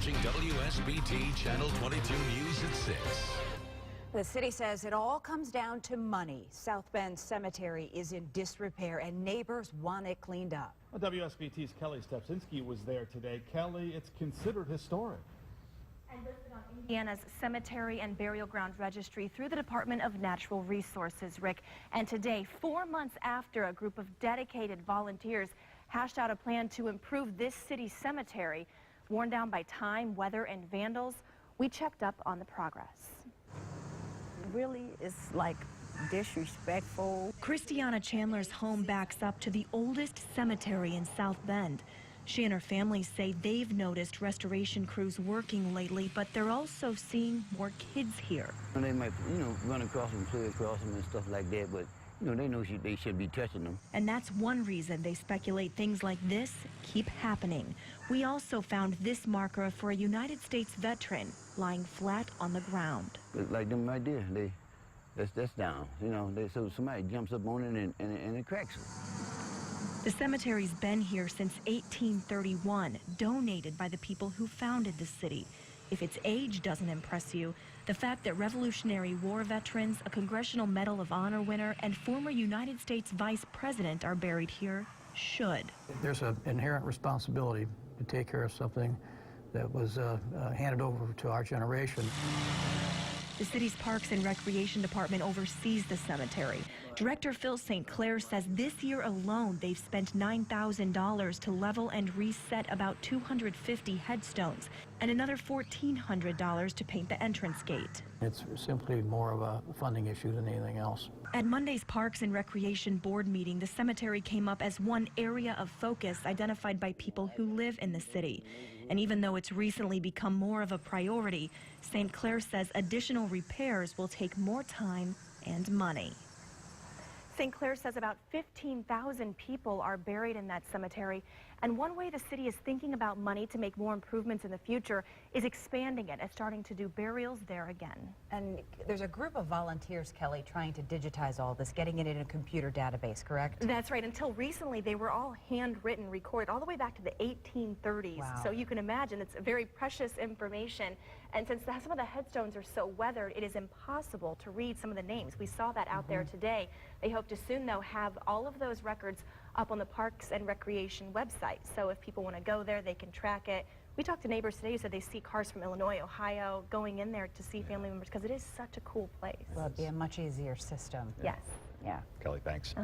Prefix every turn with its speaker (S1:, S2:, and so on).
S1: watching WSBT Channel 22 News at 6.
S2: The city says it all comes down to money. South Bend Cemetery is in disrepair and neighbors want it cleaned up.
S3: Well, WSBT's Kelly Stepsinski was there today. Kelly, it's considered historic.
S4: And listed on Indiana's Cemetery and Burial Ground Registry through the Department of Natural Resources, Rick. And today, 4 months after a group of dedicated volunteers hashed out a plan to improve this city's cemetery, worn down by time, weather, and vandals, we checked up on the progress.
S5: Really, it's like disrespectful.
S4: Christiana Chandler's home backs up to the oldest cemetery in South Bend. She and her family say they've noticed restoration crews working lately, but they're also seeing more kids here.
S6: They might, run across them, play across them and stuff like that, but, they know they should be touching them.
S4: And that's one reason they speculate things like this keep happening. We also found this marker for a United States veteran lying flat on the ground.
S6: But like them right there, that's down, so somebody jumps up on it and it cracks it.
S4: The cemetery's been here since 1831, donated by the people who founded the city. If its age doesn't impress you, the fact that Revolutionary War veterans, a Congressional Medal of Honor winner, and former United States Vice President are buried here should.
S7: There's an inherent responsibility to take care of something that was handed over to our generation.
S4: The city's Parks and Recreation Department oversees the cemetery. Director Phil St. Clair says this year alone they've spent $9,000 to level and reset about 250 headstones and another $1,400 to paint the entrance gate.
S7: It's simply more of a funding issue than anything else.
S4: At Monday's Parks and Recreation Board meeting, the cemetery came up as one area of focus identified by people who live in the city. And even though it's recently become more of a priority, St. Clair says additional repairs will take more time and money. St. Clair says about 15,000 people are buried in that cemetery, and one way the city is thinking about money to make more improvements in the future is expanding it and starting to do burials there again.
S2: And there's a group of volunteers, Kelly, trying to digitize all this, getting it in a computer database, correct?
S4: That's right. Until recently, they were all handwritten, recorded all the way back to the 1830s.
S2: Wow.
S4: So you can imagine it's very precious information. And since some of the headstones are so weathered, it is impossible to read some of the names. We saw that out there today. They hope to soon, though, have all of those records up on the Parks and Recreation website. So if people want to go there, they can track it. We talked to neighbors today who said they see cars from Illinois, Ohio, going in there to see family members because it is such a cool place.
S2: Well, it'd be a much easier system.
S4: Yes.
S2: Yeah.
S8: Kelly, thanks.